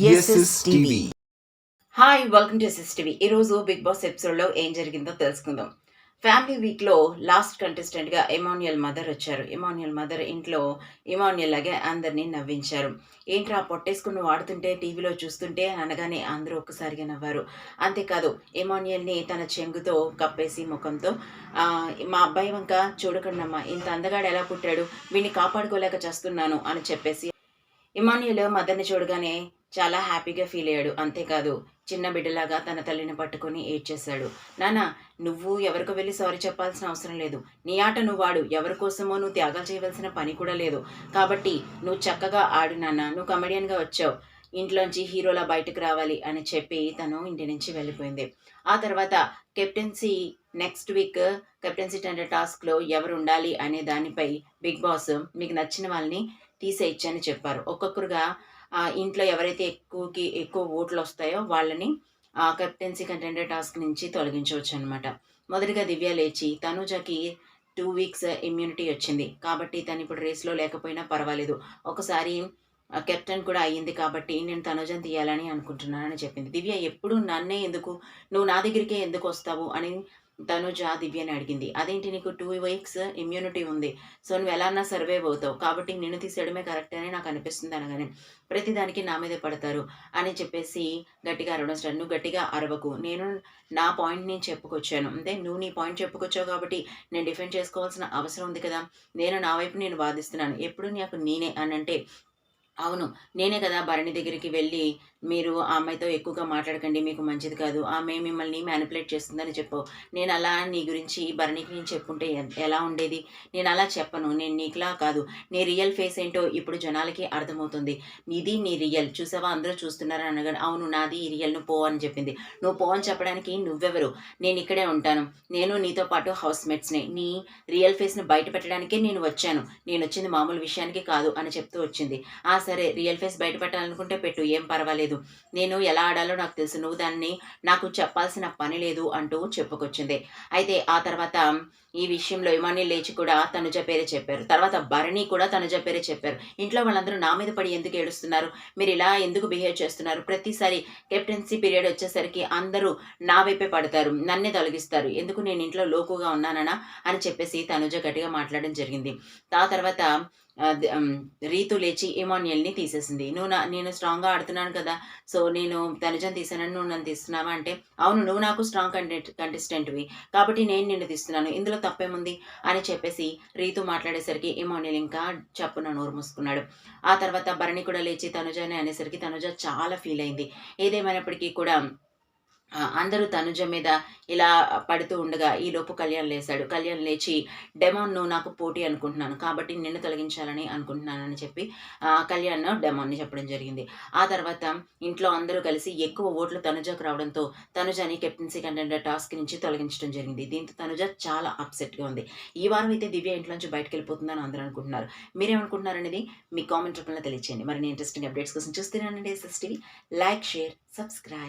SS TV. Hi, welcome to SS TV. ఈరోజు Big Boss ఎపిసోడ్లో ఏం జరిగిందో తెలుసుకుందాం. ఫ్యామిలీ వీక్లో లాస్ట్ కంటెస్టెంట్గా ఎమాన్యుయల్ మదర్ వచ్చారు. ఎమాన్యుయల్ మదర్ ఇంట్లో ఎమాన్యుయల్ లాగే అందరినీ నవ్వించారు. ఏంట్రా పొట్టేసుకుని వాడుతుంటే టీవీలో చూస్తుంటే అనగానే అందరూ ఒక్కసారిగా నవ్వారు. అంతేకాదు ఎమాన్యుయల్ని తన చెంగుతో కప్పేసి ముఖంతో మా అబ్బాయి వంక చూడకండమ్మా, ఇంత అందగాడు ఎలా పుట్టాడు, వీడిని కాపాడుకోలేక చేస్తున్నాను అని చెప్పేసి ఇమాన్యుయల్ మదర్ని చూడగానే చాలా హ్యాపీగా ఫీల్ అయ్యాడు. అంతేకాదు చిన్న బిడ్డలాగా తన తల్లిని పట్టుకొని ఏడ్చేశాడు. నాన్న, నువ్వు ఎవరికో వెళ్ళి సారీ చెప్పాల్సిన అవసరం లేదు. నీ ఆట నువ్వు ఆడు, ఎవరి కోసమో నువ్వు త్యాగాలు చేయవలసిన పని కూడా లేదు. కాబట్టి నువ్వు చక్కగా ఆడు నాన్న, నువ్వు కమెడియన్గా వచ్చావు, ఇంట్లోంచి హీరోలా బయటకు రావాలి అని చెప్పి తను ఇంటి నుంచి వెళ్ళిపోయింది. ఆ తర్వాత captaincy next week captaincy tender టాస్క్లో ఎవరు ఉండాలి అనే దానిపై బిగ్ బాస్ మీకు నచ్చిన వాళ్ళని తీసేయచ్చని చెప్పారు. ఒక్కొక్కరుగా ఇంట్లో ఎవరైతే ఎక్కువ ఓట్లు వస్తాయో వాళ్ళని కెప్టెన్సీ కంటెండర్ టాస్క్ నుంచి తొలగించవచ్చు అనమాట. మొదటిగా దివ్య లేచి తనుజకి 2 వీక్స్ ఇమ్యూనిటీ వచ్చింది కాబట్టి తను ఇప్పుడు రేస్లో లేకపోయినా పర్వాలేదు, ఒకసారి కెప్టెన్ కూడా అయ్యింది కాబట్టి నేను తనుజని తీయాలని అనుకుంటున్నానని చెప్పింది. దివ్య ఎప్పుడు నన్నే ఎందుకు, నువ్వు నా దగ్గరికే ఎందుకు వస్తావు అని తనుజ దివ్యని అడిగింది. అదేంటి, నీకు 2 వీక్స్ ఇమ్యూనిటీ ఉంది, సో నువ్వు ఎలా అన్నా సర్వైవ్ అవుతావు, కాబట్టి నిన్ను తీసేయడమే కరెక్ట్ అని నాకు అనిపిస్తుంది అనగానే ప్రతిదానికి నా మీదే పడతారు అని చెప్పేసి గట్టిగా అరవడం స్టార్ట్. నువ్వు గట్టిగా అరవకు, నేను నా పాయింట్ నేను చెప్పుకొచ్చాను, అంటే నువ్వు నీ పాయింట్ చెప్పుకొచ్చావు కాబట్టి నేను డిఫెండ్ చేసుకోవాల్సిన అవసరం ఉంది కదా, నేను నా వైపు నేను వాదిస్తున్నాను, ఎప్పుడు నాకు నేనే అని అంటే అవును, నేనే కదా భరణి దగ్గరికి వెళ్ళి మీరు ఆ అమ్మాయితో ఎక్కువగా మాట్లాడకండి, మీకు మంచిది కాదు, ఆమె మిమ్మల్ని మ్యానిపులేట్ చేస్తుందని చెప్పావు. నేను అలా నీ గురించి భరణికి నేను చెప్పుంటే ఎలా ఉండేది? నేను అలా చెప్పను, నేను నీకులా కాదు, నీ రియల్ ఫేస్ ఏంటో ఇప్పుడు జనాలకి అర్థమవుతుంది, ఇది నీ రియల్, చూసావా అందరూ చూస్తున్నారు అనగా అవును నాది ఈ రియల్, నువ్వు పో అని చెప్పింది. నువ్వు పో అని చెప్పడానికి నువ్వెవరు? నేను ఇక్కడే ఉంటాను, నేను నీతో పాటు హౌస్ మేట్స్ని, నీ రియల్ ఫేస్ని బయట పెట్టడానికే నేను వచ్చాను, నేను వచ్చింది మామూలు విషయానికి కాదు అని చెప్తూ వచ్చింది. సరే, రియల్ ఫేస్ బయట పెట్టాలనుకుంటే పెట్టు, ఏం పర్వాలేదు, నేను ఎలా ఆడాలో నాకు తెలుసు, నువ్వు దాన్ని నాకు చెప్పాల్సిన పని లేదు అంటూ చెప్పుకొచ్చింది. అయితే ఆ తర్వాత ఈ విషయంలో ఇమాన్యుయల్ లేచి కూడా తనుజ పేరే చెప్పారు. తర్వాత భరణి కూడా తనుజ పేరే చెప్పారు. ఇంట్లో వాళ్ళందరూ నా మీద పడి ఎందుకు ఏడుస్తున్నారు, మీరు ఇలా ఎందుకు బిహేవ్ చేస్తున్నారు, ప్రతిసారి కెప్టెన్సీ పీరియడ్ వచ్చేసరికి అందరూ నా వైపే పడతారు, నన్నే తొలగిస్తారు, ఎందుకు నేను ఇంట్లో లోకుగా ఉన్నానా అని చెప్పేసి తనుజ గట్టిగా మాట్లాడడం జరిగింది. ఆ తర్వాత రీతు లేచి ఇమాన్యుయల్ని తీసేసింది. నేను స్ట్రాంగ్గా ఆడుతున్నాను కదా, సో నేను తనుజని తీసానని నువ్వు నన్ను తీస్తున్నావా అంటే అవును, నువ్వు నాకు స్ట్రాంగ్ కంటెస్టెంట్వి కాబట్టి నేను నిన్ను తీస్తున్నాను, ఇందులో తప్పేముంది అని చెప్పేసి రీతు మాట్లాడేసరికి ఇమాన్యుయల్ ఇంకా చప్పున నోరు మూసుకున్నాడు. ఆ తర్వాత భరణి కూడా లేచి తనుజని అనేసరికి తనుజ చాలా ఫీల్ అయింది. ఏదేమైనప్పటికీ కూడా అందరూ తనుజ మీద ఇలా పడుతూ ఉండగా ఈలోపు కళ్యాణ్ లేశాడు. కళ్యాణ్ లేచి డెమాన్ నువ్వు నాకు పోటీ అనుకుంటున్నాను కాబట్టి నిన్ను తొలగించాలని అనుకుంటున్నానని చెప్పి కళ్యాణ్ డెమాన్ని చెప్పడం జరిగింది. ఆ తర్వాత ఇంట్లో అందరూ కలిసి ఎక్కువ ఓట్లు తనుజకు రావడంతో తనుజని కెప్టెన్సీ కంటెండర్ టాస్క్ నుంచి తొలగించడం జరిగింది. దీంతో తనుజ చాలా అప్సెట్గా ఉంది. ఈ వారం అయితే దివ్య ఇంట్లో నుంచి బయటకు వెళ్ళిపోతుందని అందరూ అనుకుంటున్నారు. మీరేమనుకుంటున్నారు అనేది మీ కామెంట్ రూపంలో తెలియచేయండి. మరిన్ని ఇంట్రెస్టింగ్ అప్డేట్స్ కోసం చూస్తున్నానండి SS TV. Like, share, subscribe.